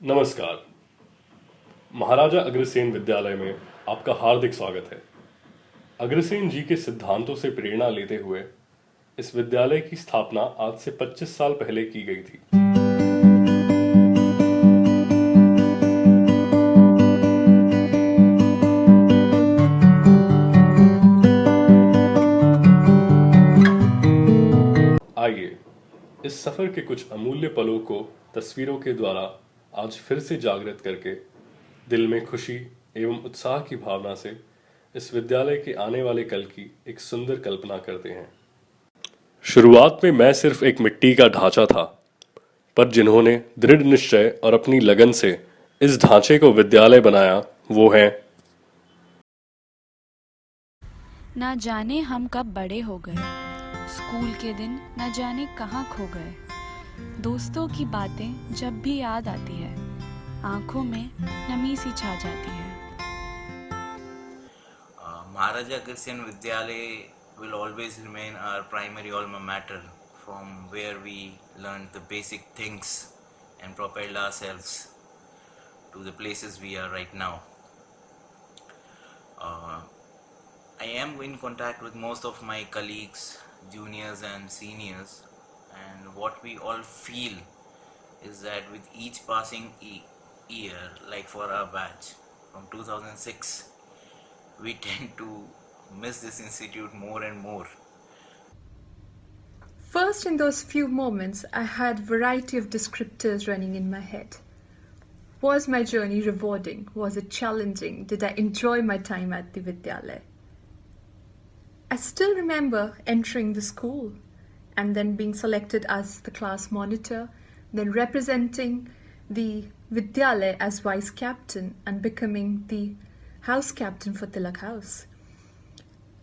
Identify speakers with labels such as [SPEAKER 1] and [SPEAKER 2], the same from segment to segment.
[SPEAKER 1] नमस्कार। महाराजा अग्रसेन विद्यालय में आपका हार्दिक स्वागत है। अग्रसेन जी के सिद्धांतों से प्रेरणा लेते हुए इस विद्यालय की स्थापना आज से 25 साल पहले की गई थी। आइए इस सफर के कुछ अमूल्य पलों को तस्वीरों के द्वारा आज फिर से जागृत करके दिल में खुशी एवं उत्साह की भावना से इस विद्यालय के आने वाले कल की एक सुंदर कल्पना करते हैं। शुरुआत में मैं सिर्फ एक मिट्टी का ढांचा था, पर जिन्होंने दृढ़ निश्चय और अपनी लगन से इस ढांचे को विद्यालय बनाया वो हैं
[SPEAKER 2] ना जाने हम कब बड़े हो गए। स्कूल के दिन ना जाने कहाँ खो गए। दोस्तों की बातें जब भी याद आती है, आंखों में नमी सी छा जाती है।
[SPEAKER 3] Maharaja Agresyan Vidyalay will always remain our primary alma mater, from where we learned the basic things and propelled ourselves to the places we are right now. I am in contact with most of my colleagues, juniors and seniors, and what we all feel is that with each passing year, like for our batch from 2006, we tend to miss this institute more and more.
[SPEAKER 4] First, in those few moments, I had variety of descriptors running in my head. Was my journey rewarding? Was it challenging? Did I enjoy my time at the Vidyalaya? I still remember entering the school and then being selected as the class monitor, then representing the Vidyalaya as vice captain and becoming the house captain for Tilak House.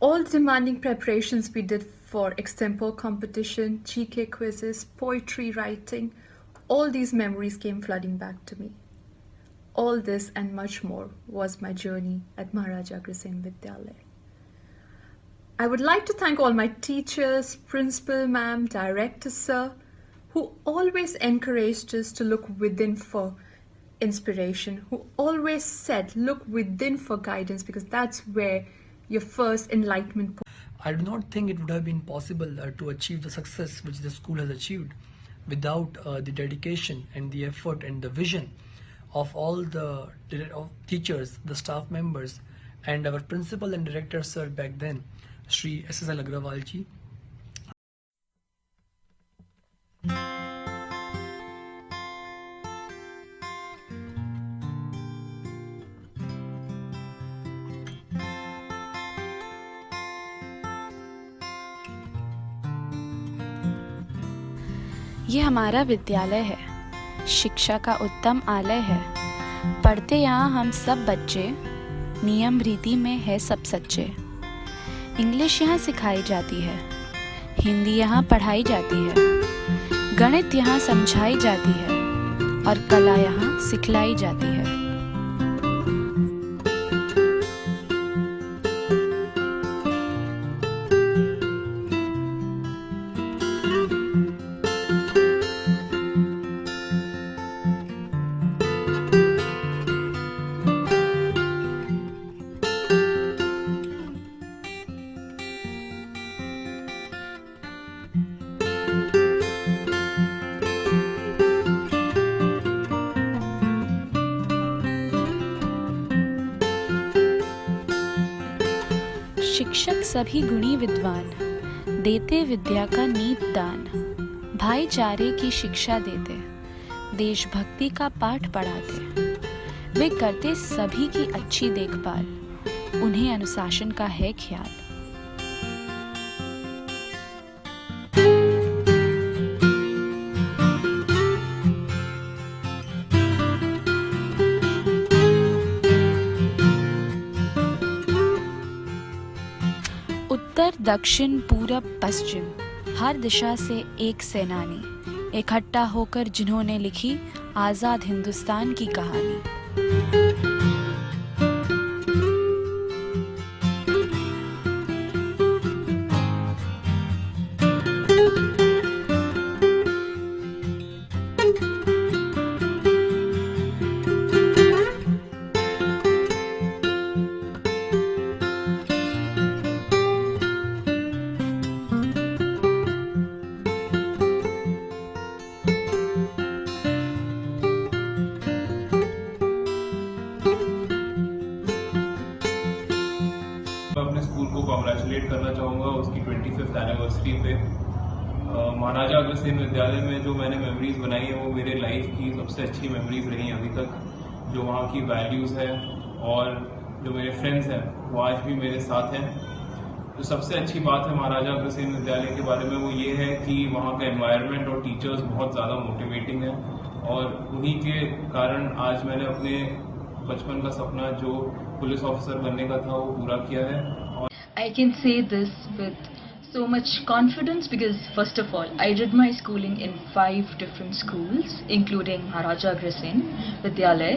[SPEAKER 4] All the demanding preparations we did for extempore competition, GK quizzes, poetry writing, all these memories came flooding back to me. All this and much more was my journey at Maharaja Agresyan Vidyalaya. I would like to thank all my teachers, principal ma'am, director sir, who always encouraged us to look within for inspiration, who always said look within for guidance, because that's where your first enlightenment.
[SPEAKER 5] I do not think it would have been possible to achieve the success which the school has achieved without the dedication and the effort and the vision of all the teachers, the staff members, and our principal and director sir back then, Shri SSL Agrawal ji.
[SPEAKER 2] ये हमारा विद्यालय है, शिक्षा का उत्तम आलय है। पढ़ते यहाँ हम सब बच्चे, नियम रीति में है सब सच्चे। इंग्लिश यहाँ सिखाई जाती है, हिंदी यहाँ पढ़ाई जाती है, गणित यहाँ समझाई जाती है और कला यहाँ सिखलाई जाती है। शिक्षक सभी गुणी विद्वान, देते विद्या का नीत दान। भाईचारे की शिक्षा देते, देशभक्ति का पाठ पढ़ाते। वे करते सभी की अच्छी देखभाल, उन्हें अनुशासन का है ख्याल। उत्तर दक्षिण पूरब पश्चिम, हर दिशा से एक सेनानी इकट्ठा होकर जिन्होंने लिखी आज़ाद हिंदुस्तान की कहानी।
[SPEAKER 6] 25th एनिवर्सरी पे महाराजा अग्रसेन विद्यालय में जो मैंने मेमोरीज बनाई है वो मेरे लाइफ की सबसे अच्छी मेमोरीज रही हैं अभी तक। जो वहाँ की वैल्यूज़ है और जो मेरे फ्रेंड्स हैं वो आज भी मेरे साथ हैं। तो सबसे अच्छी बात है महाराजा अग्रसेन विद्यालय के बारे में वो ये है कि वहाँ का एनवायरनमेंट और टीचर्स बहुत ज़्यादा मोटिवेटिंग है, और उन्हीं के कारण आज मैंने अपने बचपन का सपना जो पुलिस ऑफिसर बनने का था वो पूरा किया है। और
[SPEAKER 7] I can say this with so much confidence because first of all I did my schooling in 5 different schools including Maharaja Agrasen Vidyalaya,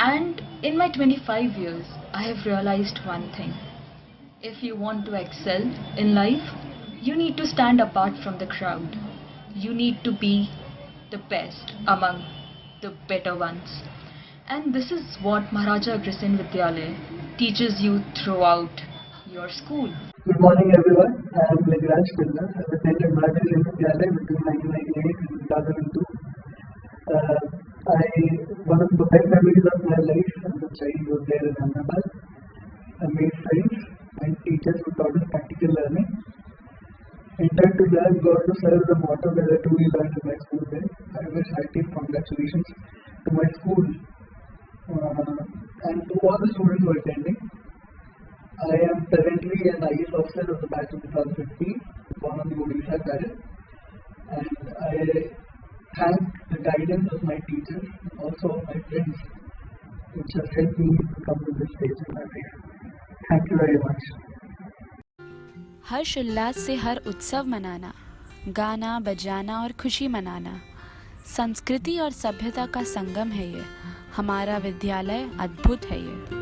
[SPEAKER 7] and in my 25 years I have realized one thing: if you want to excel in life you need to stand apart from the crowd. You need to be the best among the better ones, and this is what Maharaja Agrasen Vidyalaya teaches you throughout your school.
[SPEAKER 8] Good morning, everyone. I am Legrand Spiller. I attended Maharaja Vidyalaya between 1998 and 2002. One of the best memories of my life as a child was there in Ahmedabad. I made friends and teachers who taught us practical learning. In turn to that, got to serve the motto that I truly learned in my school there. I wish hearty congratulations to my school and to all the students who are attending. I am presently an IAS officer of the batch of 2015, born on the Odisha cadre, and I thank the guidance of my teachers and also of my friends, which has helped me to come to this stage in my life. Thank you very much.
[SPEAKER 2] हर्ष उल्लास से हर उत्सव मनाना, गाना बजाना और खुशी मनाना, संस्कृति और सभ्यता का संगम है ये। हमारा विद्यालय अद्भुत है ये।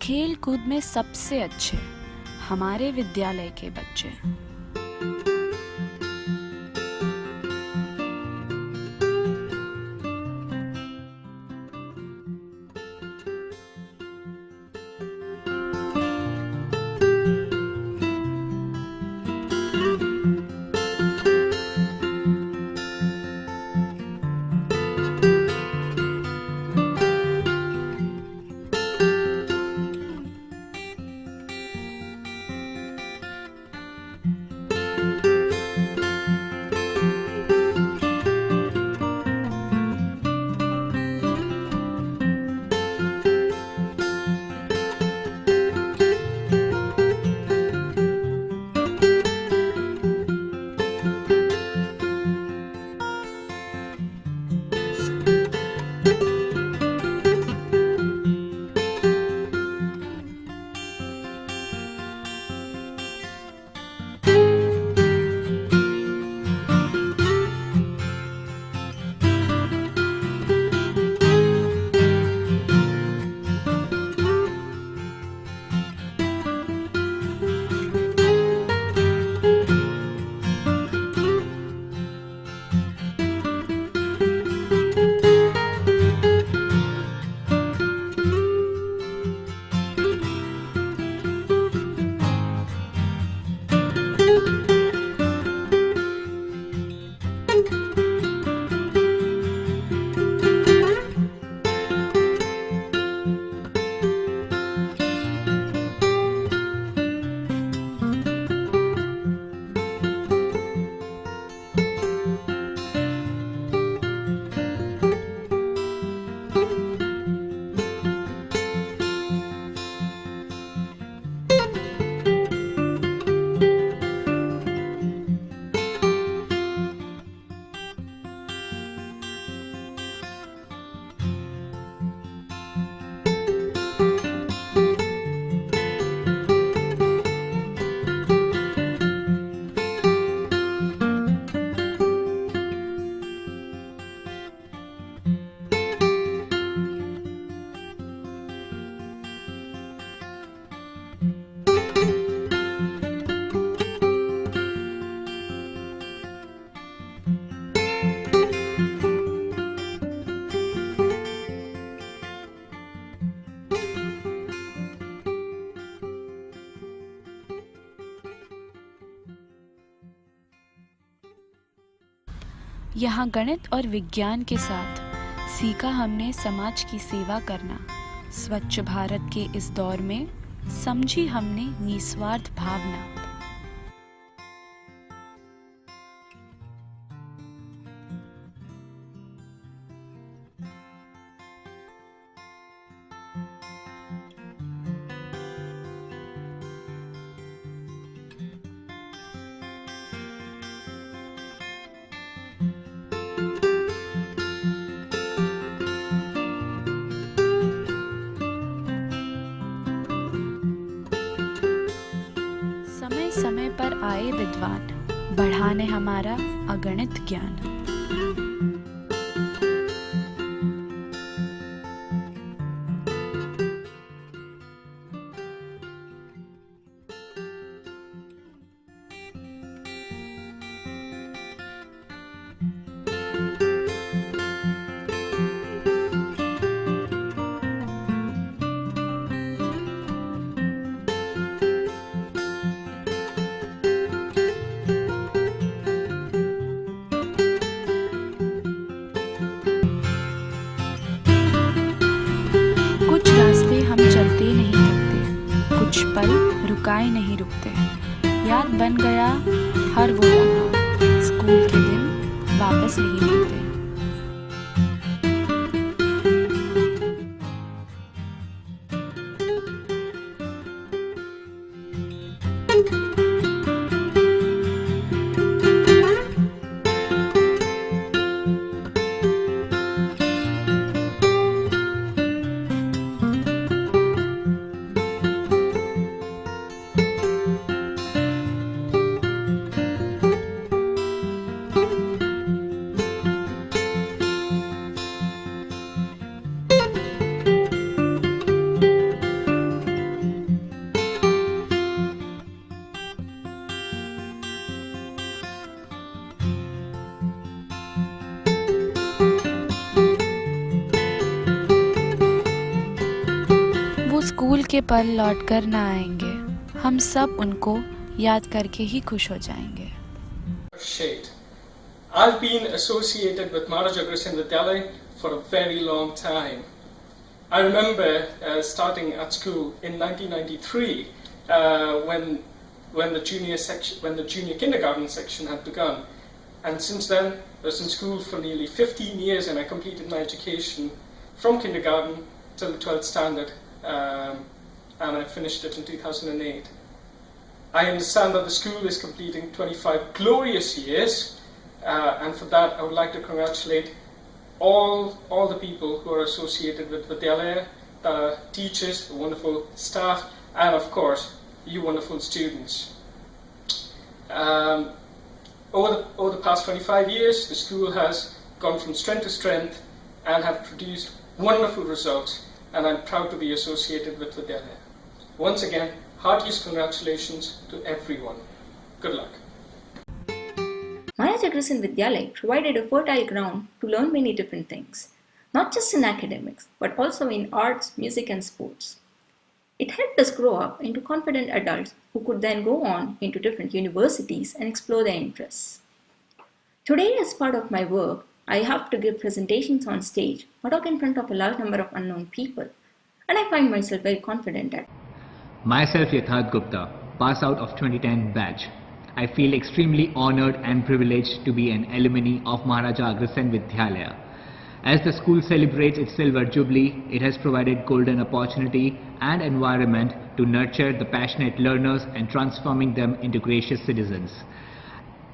[SPEAKER 2] खेल कूद में सबसे अच्छे हमारे विद्यालय के बच्चे। यहाँ गणित और विज्ञान के साथ सीखा हमने समाज की सेवा करना। स्वच्छ भारत के इस दौर में समझी हमने निस्वार्थ भावना। समय समय पर आए विद्वान, बढ़ाने हमारा अगणित ज्ञान। कुछ रास्ते हम चलते नहीं थकते, कुछ पल रुकाए नहीं रुकते। याद बन गया हर वो लम्हा, स्कूल के दिन वापस नहीं मिलते। वो स्कूल के पल लौट कर ना आएंगे, हम सब उनको याद करके ही खुश हो जाएंगे।
[SPEAKER 9] Shade. I've been associated with Maharaja Agrawal Vidyalaya for a very long time. I remember starting at school in 1993 when the junior kindergarten section had begun, and since then I was in school for nearly 15 years, and I completed my education from kindergarten till the 12th standard, and I finished it in 2008. I understand that the school is completing 25 glorious years, and for that I would like to congratulate all the people who are associated with Vidyalaya, the teachers, the wonderful staff, and of course you wonderful students. Over the past 25 years, the school has gone from strength to strength and have produced wonderful results, and I'm proud to be associated with Vidyalaya. Once again, heartiest congratulations to everyone. Good luck.
[SPEAKER 10] Maharaja Agrawal Vidyalaya provided a fertile ground to learn many different things, not just in academics, but also in arts, music and sports. It helped us grow up into confident adults who could then go on into different universities and explore their interests. Today, as part of my work, I have to give presentations on stage or talk in front of a large number of unknown people, and I find myself very confident at it.
[SPEAKER 11] Myself Yatharth Gupta, pass out of 2010 batch. I feel extremely honored and privileged to be an alumni of Maharaja Agrawal Vidyalaya. As the school celebrates its silver jubilee, it has provided golden opportunity and environment to nurture the passionate learners and transforming them into gracious citizens.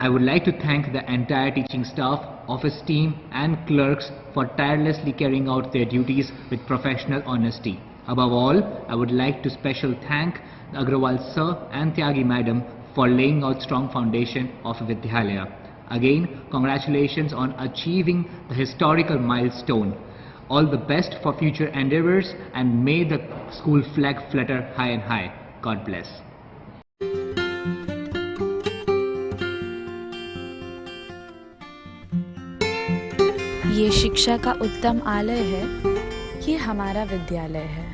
[SPEAKER 11] I would like to thank the entire teaching staff, office team and clerks for tirelessly carrying out their duties with professional honesty. Above all, I would like to special thank Agrawal sir and Tyagi madam for laying out strong foundation of Vidyalaya. Again, congratulations on achieving the historical milestone. All the best for future endeavors, and may the school flag flutter high and high. God bless.
[SPEAKER 2] ये शिक्षा का उत्तम आलय है, ये हमारा विद्यालय है।